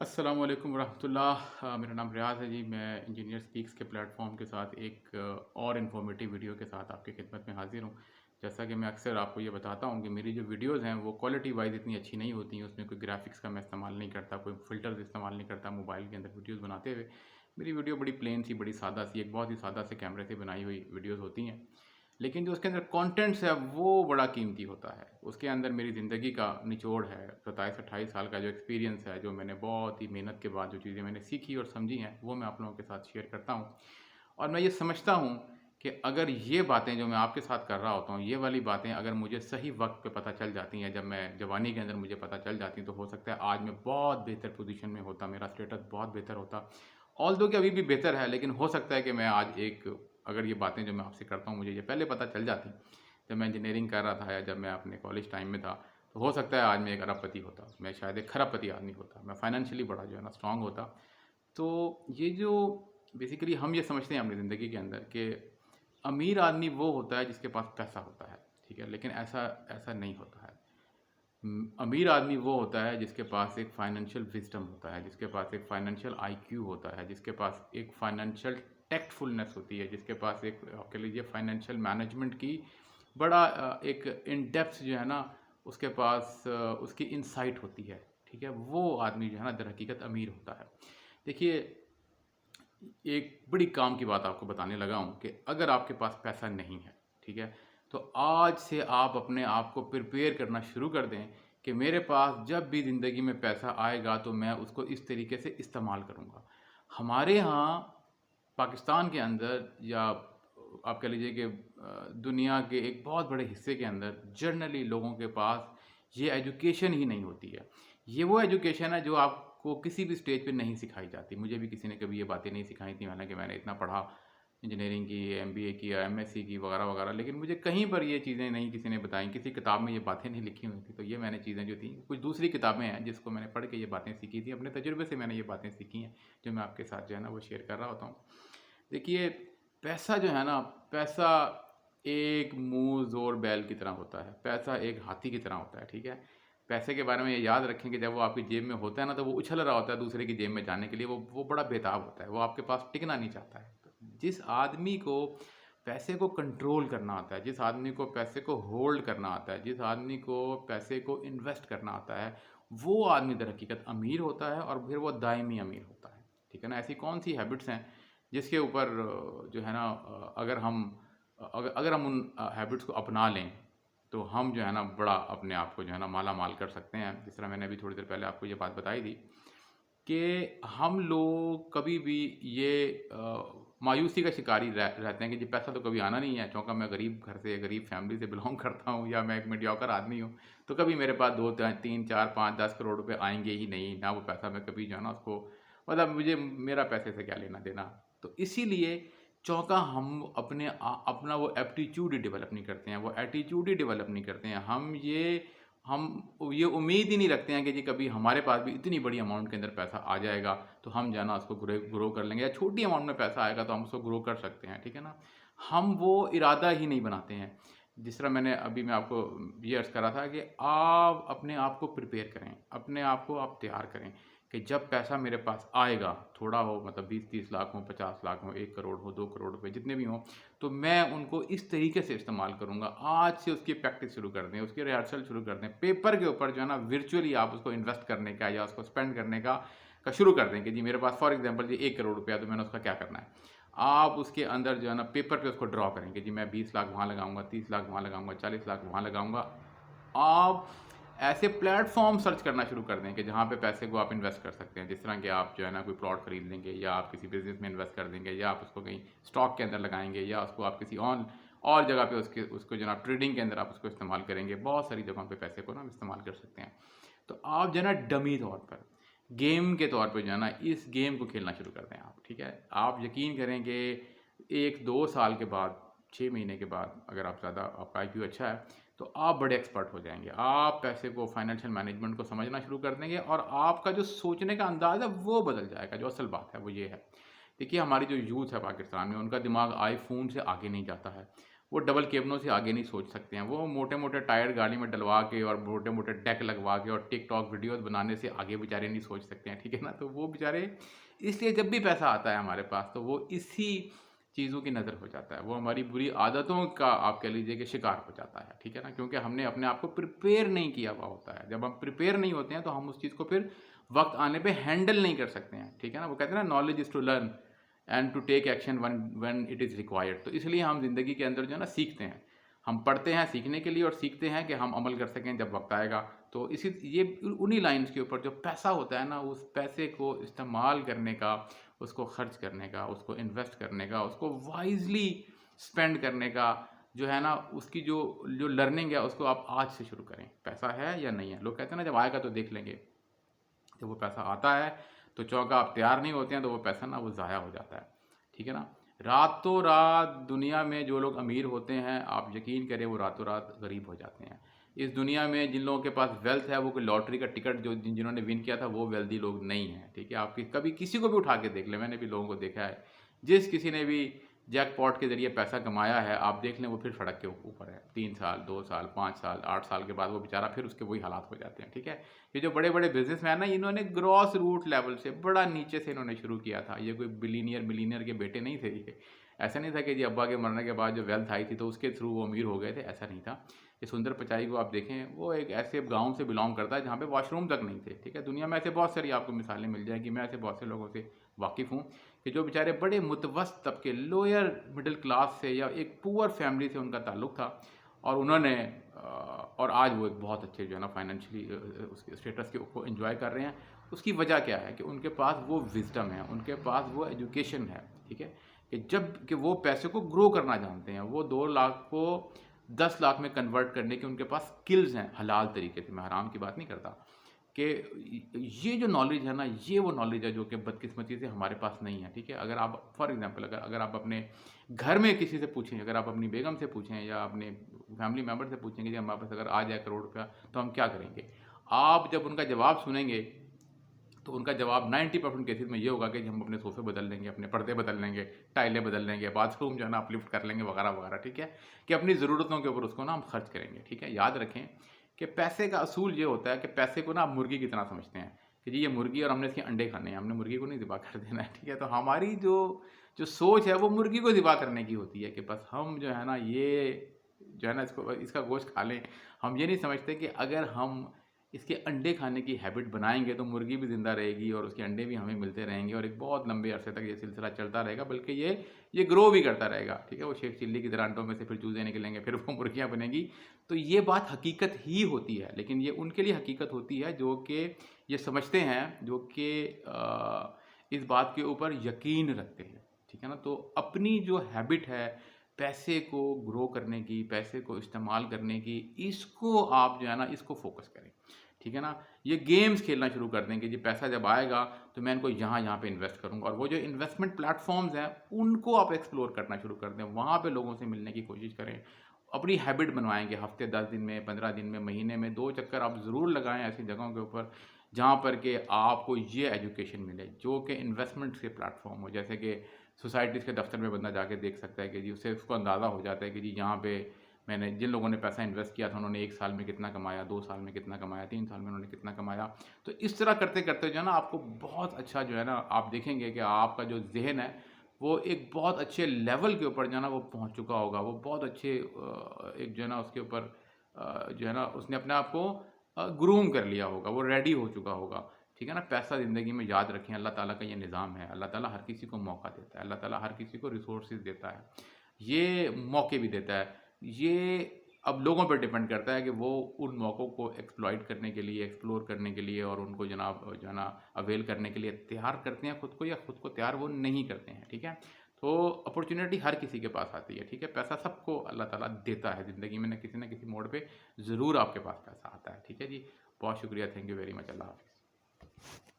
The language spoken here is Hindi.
अस्सलामुअलैकुम वरहमतुल्लाह। मेरा नाम रियाज़ है जी। मैं इंजीनियर स्पीक्स के प्लेटफॉर्म के साथ एक और इन्फॉर्मेटिव वीडियो के साथ आपकी खिदमत में हाज़िर हूँ। जैसा कि मैं अक्सर आपको ये बताता हूँ कि मेरी जो वीडियोज़ हैं वो क्वालिटी वाइज़ इतनी अच्छी नहीं होती हैं, उसमें कोई ग्राफ़िक्स का मैं इस्तेमाल नहीं करता, कोई फ़िल्टर्स इस्तेमाल नहीं करता मोबाइल के अंदर वीडियोज़ बनाते हुए। मेरी वीडियो बड़ी प्लेन सी, बड़ी सादा सी, एक बहुत ही सादा से कैमरे से बनाई हुई वीडियोज़ होती हैं। लेकिन जो उसके अंदर कंटेंट्स है वो बड़ा कीमती होता है। उसके अंदर मेरी ज़िंदगी का निचोड़ है, 27-28 साल का जो एक्सपीरियंस है, जो मैंने बहुत ही मेहनत के बाद जो चीज़ें मैंने सीखी और समझी हैं, वो मैं आप लोगों के साथ शेयर करता हूँ। और मैं ये समझता हूँ कि अगर ये बातें जो मैं आपके साथ कर रहा होता हूँ, ये वाली बातें अगर मुझे सही वक़्त पे पता चल जाती हैं, जब मैं जवानी के अंदर मुझे पता चल जाती हैं, तो हो सकता है आज मैं बहुत बेहतर पोज़ीशन में होता, मेरा स्टेटस बहुत बेहतर होता। ऑल्दो कि अभी भी बेहतर है, लेकिन हो सकता है कि मैं आज एक अगर ये बातें जो मैं आपसे करता हूँ, मुझे ये पहले पता चल जाती, जब मैं इंजीनियरिंग कर रहा था या जब मैं अपने कॉलेज टाइम में था, तो हो सकता है आज मैं एक अरबपति होता, मैं शायद एक खरबपति आदमी होता, मैं फाइनेंशियली बड़ा जो है ना स्ट्रॉन्ग होता। तो ये जो बेसिकली हम ये समझते हैं अपनी ज़िंदगी के अंदर कि अमीर आदमी वो होता है जिसके पास पैसा होता है, ठीक है? लेकिन ऐसा ऐसा नहीं होता है। अमीर आदमी वो होता है जिसके पास एक फाइनेंशियल विज़डम होता है, जिसके पास एक फाइनेंशियल आईक्यू होता है, जिसके पास एक फाइनेंशियल टैक्टफुलनेस होती है, जिसके पास एक आप कह लीजिए फाइनेंशियल मैनेजमेंट की बड़ा एक इन डेप्थ जो है ना उसके पास उसकी इनसाइट होती है, ठीक है? वो आदमी जो है ना दरहकीकत अमीर होता है। देखिए, एक बड़ी काम की बात आपको बताने लगा हूँ कि अगर आपके पास पैसा नहीं है, ठीक है? तो आज से आप अपने आप को प्रिपेयर करना शुरू कर दें कि मेरे पास जब भी ज़िंदगी में पैसा आएगा तो मैं उसको इस तरीके से इस्तेमाल करूँगा। हमारे यहाँ पाकिस्तान के अंदर या आप कह लीजिए कि दुनिया के एक बहुत बड़े हिस्से के अंदर जनरली लोगों के पास ये एजुकेशन ही नहीं होती है। ये वो एजुकेशन है जो आपको किसी भी स्टेज पे नहीं सिखाई जाती। मुझे भी किसी ने कभी ये बातें नहीं सिखाई थी, हालाँकि मैंने इतना पढ़ा, इंजीनियरिंग की, एमबीए किया, एमएससी की वगैरह-वगैरह, लेकिन मुझे कहीं पर ये चीज़ें नहीं किसी ने बताई, किसी किताब में ये बातें नहीं लिखी हुई थी। तो ये मैंने चीज़ें जो थी, कुछ दूसरी किताबें हैं जिसको मैंने पढ़ के ये बातें सीखी थी, अपने तजुर्बे से मैंने ये बातें सीखी हैं, जो मैं आपके साथ जो है ना वो शेयर कर रहा होता हूँ। देखिए, पैसा जो है ना, पैसा एक मुँह ज़ोर बैल की तरह होता है। पैसा एक हाथी की तरह होता है, ठीक है? पैसे के बारे में ये याद रखें कि जब वो आपकी जेब में होता है ना, तो वो उछल रहा होता है दूसरे की जेब में जाने के लिए, वो बड़ा बेताब होता है, वो आपके पास टिकना नहीं चाहता है। तो जिस आदमी को पैसे को कंट्रोल करना आता है, जिस आदमी को पैसे को होल्ड करना आता है, जिस आदमी को पैसे को इन्वेस्ट करना आता है, वो आदमी दरहकीकत अमीर होता है और फिर वो दायमी अमीर होता है, ठीक है ना? ऐसी कौन-सी हैबिट्स हैं जिसके ऊपर जो है ना अगर हम अगर हम उन हैबिट्स को अपना लें, तो हम जो है ना बड़ा अपने आप को जो है ना माला-माल कर सकते हैं। जिस तरह मैंने अभी थोड़ी देर पहले आपको ये बात बताई थी कि हम लोग कभी भी ये मायूसी का शिकार ही रहते हैं कि जी पैसा तो कभी आना नहीं है, चूँकि मैं गरीब घर से, गरीब फैमिली से बिलॉन्ग करता हूँ या मैं एक मीडियोकर आदमी हूँ, तो कभी मेरे पास 2 3 4 5 10 करोड़ रुपए आएँगे ही नहीं, ना वो पैसा मैं कभी जो है ना उसको मतलब मुझे मेरा पैसे से क्या लेना-देना। तो इसीलिए चौका हम अपना वो एप्टीट्यूड ही डेवलप नहीं करते हैं, वो एटीट्यूड ही डेवलप नहीं करते हैं। हम ये उम्मीद ही नहीं रखते हैं कि जी कभी हमारे पास भी इतनी बड़ी अमाउंट के अंदर पैसा आ जाएगा, तो हम जो है ना उसको ग्रो कर लेंगे, या छोटी अमाउंट में पैसा आएगा तो हम उसको ग्रो कर सकते हैं, ठीक है ना? हम वो इरादा ही नहीं बनाते हैं। जिस तरह मैंने अभी मैं आपको ये अर्ज़ कर रहा था कि आप अपने आप को प्रिपेयर करें, अपने आप को आप तैयार करें कि जब पैसा मेरे पास आएगा, थोड़ा हो मतलब 20-30 लाख हो, 50 लाख हो, 1 करोड़ हो, 2 करोड़ रुपए जितने भी हों, तो मैं उनको इस तरीके से इस्तेमाल करूँगा। आज से उसकी प्रैक्टिस शुरू कर दें, उसकी रिहर्सल शुरू कर दें। पेपर के ऊपर जो है ना वर्चुअली आप उसको इन्वेस्ट करने का या उसको स्पेंड करने का शुरू कर दें कि जी मेरे पास फॉर एग्ज़ाम्पल जी 1 करोड़ रुपया, तो मैंने उसका क्या करना है। आप उसके अंदर जो है ना पेपर पे उसको ड्रॉ करें कि जी मैं 20 लाख वहाँ लगाऊँगा, 30 लाख वहाँ लगाऊँगा, 40 लाख वहाँ लगाऊँगा। आप ऐसे प्लेटफ़ॉर्म सर्च करना शुरू कर दें कि जहाँ पे पैसे को आप इन्वेस्ट कर सकते हैं। जिस तरह कि आप जो है ना कोई प्लॉट खरीद लेंगे या आप किसी बिज़नेस में इन्वेस्ट कर देंगे या आप उसको कहीं स्टॉक के अंदर लगाएँगे या उसको आप किसी और जगह पे उसको जो है ना ट्रेडिंग के अंदर आप उसको इस्तेमाल करेंगे। बहुत सारी जगहों पे पैसे को ना हम इस्तेमाल कर सकते हैं। तो आप जो है ना डमी तौर पर, गेम के तौर पे जो है ना इस गेम को खेलना शुरू कर दें आप, ठीक है? आप यकीन करें कि 1-2 साल के बाद, 6 महीने के बाद अगर आप ज़्यादा आपका आईक्यू अच्छा है, तो आप बड़े एक्सपर्ट हो जाएँगे। आप पैसे को फाइनेंशियल मैनेजमेंट को समझना शुरू कर देंगे और आपका जो सोचने का अंदाज़ है वो बदल जाएगा। जो असल बात है वो ये है। देखिए हमारी जो यूथ है पाकिस्तान में, उनका दिमाग आईफ़ोन से आगे नहीं जाता है। वो डबल केबिनों से आगे नहीं सोच सकते हैं। वो मोटे मोटे टायर गाड़ी में डलवा के और मोटे मोटे डेक लगवा के और टिकटॉक वीडियोस बनाने से आगे बेचारे नहीं सोच सकते हैं, ठीक है ना। तो वो बेचारे इसलिए जब भी पैसा आता है हमारे पास तो वो इसी चीज़ों की नज़र हो जाता है, वो हमारी बुरी आदतों का आप कह लीजिए कि शिकार हो जाता है, ठीक है ना। क्योंकि हमने अपने आप को प्रिपेयर नहीं किया हुआ होता है। जब हम प्रिपेयर नहीं होते हैं तो हम उस चीज़ को फिर वक्त आने पे हैंडल नहीं कर सकते हैं, ठीक है ना। वो कहते हैं ना, knowledge is to learn and to take action when it is required. तो इसलिए हम ज़िंदगी के अंदर जो है ना सीखते हैं, हम पढ़ते हैं सीखने के लिए और सीखते हैं कि हम अमल कर सकें जब वक्त आएगा। तो इसी ये उन्हीं लाइन्स के ऊपर जो पैसा होता है ना, उस पैसे को इस्तेमाल करने का, उसको खर्च करने का, उसको इन्वेस्ट करने का, उसको वाइजली स्पेंड करने का जो है ना, उसकी जो जो लर्निंग है उसको आप आज से शुरू करें। पैसा है या नहीं है, लोग कहते हैं ना जब आएगा तो देख लेंगे। जब वो पैसा आता है तो चौंका आप तैयार नहीं होते हैं तो वो पैसा ना वो ज़ाया हो जाता है, ठीक है ना। रातों रात दुनिया में जो लोग अमीर होते हैं, आप यकीन करें वो रातों रात गरीब हो जाते हैं। इस दुनिया में जिन लोगों के पास वेल्थ है, वो कोई लॉटरी का टिकट जो जिन्होंने विन किया था वो वेल्दी लोग नहीं हैं, ठीक है। आप कभी किसी को भी उठा के देख लें, मैंने भी लोगों को देखा है, जिस किसी ने भी जैकपॉट के ज़रिए पैसा कमाया है, आप देख लें वो फिर सड़क के ऊपर है। 3 साल, 2 साल, 5 साल, 8 साल के बाद वो बेचारा फिर उसके वही हालात हो जाते हैं, ठीक है। ये जो बड़े बड़े बिजनेसमैन ना, इन्होंने ग्रॉस रूट लेवल से बड़ा नीचे से इन्होंने शुरू किया था। ये कोई बिलीनियर मिलीनियर के बेटे नहीं थे ये। ऐसा नहीं था कि जी अब्बा के मरने के बाद जो वेल्थ आई थी तो उसके थ्रू वो अमीर हो गए थे, ऐसा नहीं था। ये सुंदर पिचाई को आप देखें, वो एक ऐसे गांव से बिलोंग करता है जहाँ पे वॉशरूम तक नहीं थे, ठीक है। दुनिया में ऐसे बहुत सारी आपको मिसालें मिल जाएंगी, मैं ऐसे बहुत से लोगों से वाकिफ़ हूँ कि जो बेचारे बड़े मुतवस्त तबके, लोअर मिडिल क्लास से या एक पुअर फैमिली से उनका ताल्लुक़ था, और उन्होंने और आज वो एक बहुत अच्छे जो है ना फाइनेंशियली उसके स्टेटस को एंजॉय कर रहे हैं। उसकी वजह क्या है कि उनके पास वो विजडम है, उनके पास वो एजुकेशन है, ठीक है। कि वो पैसे को ग्रो करना जानते हैं, वो 2 लाख को 10 लाख में कन्वर्ट करने के उनके पास स्किल्स हैं हलाल तरीके से, मैं हराम की बात नहीं करता। कि ये जो नॉलेज है ना, ये वो नॉलेज है जो कि बदकिस्मती से हमारे पास नहीं है, ठीक है। अगर आप फॉर एग्जांपल अगर आप अपने घर में किसी से पूछें, अगर आप अपनी बेगम से पूछें या अपने फैमिली मेम्बर से पूछेंगे कि हमारे पास अगर आ जाए करोड़ रुपया तो हम क्या करेंगे, आप जब उनका जवाब सुनेंगे तो उनका जवाब 90% केसेस में ये होगा कि हम अपने सोफे बदल लेंगे, अपने पर्दे बदल लेंगे, टाइलें बदल लेंगे, बाथरूम जो है ना अपलिफ्ट कर लेंगे वगैरह वगैरह, ठीक है। कि अपनी ज़रूरतों के ऊपर उसको ना हम खर्च करेंगे, ठीक है। याद रखें कि पैसे का असूल ये होता है कि पैसे को ना आप मुर्गी की तरह समझते हैं कि जी ये मुर्गी और हमने इसके अंडे खाने हैं, हमने मुर्गी को नहीं ज़िबा कर देना है, ठीक है। तो हमारी जो जो सोच है वो मुर्गी को ज़िबा करने की होती है कि बस हम जो है ना ये जो है ना इसका गोश्त खा लें। हम ये नहीं समझते कि अगर हम इसके अंडे खाने की हैबिट बनाएंगे तो मुर्गी भी ज़िंदा रहेगी और उसके अंडे भी हमें मिलते रहेंगे और एक बहुत लंबे अरसे तक ये सिलसिला चलता रहेगा, बल्कि ये ग्रो भी करता रहेगा, ठीक है। वो शेख चिल्ली की तरह अंडों में से फिर चूजे निकलेंगे, फिर वो मुर्गियाँ बनेंगी। तो ये बात हकीकत ही होती है, लेकिन ये उनके लिए हकीकत होती है जो कि ये समझते हैं, जो कि इस बात के ऊपर यकीन रखते हैं, ठीक है ना। तो अपनी जो हैबिट है पैसे को ग्रो करने की, पैसे को इस्तेमाल करने की, इसको आप जो है ना इसको फोकस करें, ठीक है ना। ये गेम्स खेलना शुरू कर दें कि जी पैसा जब आएगा तो मैं इनको यहाँ पे इन्वेस्ट करूँगा, और वो जो इन्वेस्टमेंट प्लेटफॉर्म्स हैं उनको आप एक्सप्लोर करना शुरू कर दें, वहाँ पे लोगों से मिलने की कोशिश करें। अपनी हैबिट बनवाएंगे, हफ्ते 10 दिन में, 15 दिन में, महीने में 2 चक्कर आप ज़रूर लगाएं ऐसी जगहों के ऊपर जहाँ पर कि आपको ये एजुकेशन मिले जो कि इन्वेस्टमेंट के प्लेटफॉर्म हो। जैसे कि सोसाइटीज़ के दफ्तर में बंदा जाके देख सकता है कि जी उससे उसको अंदाज़ा हो जाता है कि जी यहाँ पे मैंने जिन लोगों ने पैसा इन्वेस्ट किया था उन्होंने 1 साल में कितना कमाया, 2 साल में कितना कमाया, 3 साल में उन्होंने कितना कमाया। तो इस तरह करते करते जो है ना आपको बहुत अच्छा जो है ना आप देखेंगे कि आपका जो ज़हन है वो एक बहुत अच्छे लेवल के ऊपर जो है ना वो पहुँच चुका होगा। वो बहुत अच्छे एक जो है ना उसके ऊपर जो है ना उसने अपने आप को ग्रूम कर लिया होगा, वो रेडी हो चुका होगा, ठीक है ना। पैसा ज़िंदगी में याद रखें अल्लाह ताला का ये निज़ाम है। अल्लाह ताला हर किसी को मौका देता है, अल्लाह ताला हर किसी को रिसोर्सेज देता है, ये मौके भी देता है। ये अब लोगों पर डिपेंड करता है कि वो उन मौक़ों को एक्सप्लॉइट करने के लिए, एक्सप्लोर करने के लिए और उनको जनाब जो है ना अवेल करने के लिए तैयार करते हैं खुद को, या खुद को तैयार वो नहीं करते हैं, ठीक है। तो अपॉर्चुनिटी हर किसी के पास आती है, ठीक है। पैसा सबको अल्लाह ताला देता है ज़िंदगी में, न किसी मोड़ पे ज़रूर आपके पास पैसा आता है, ठीक है जी। बहुत शुक्रिया, थैंक यू वेरी मच, अल्लाह हाफ़िज़।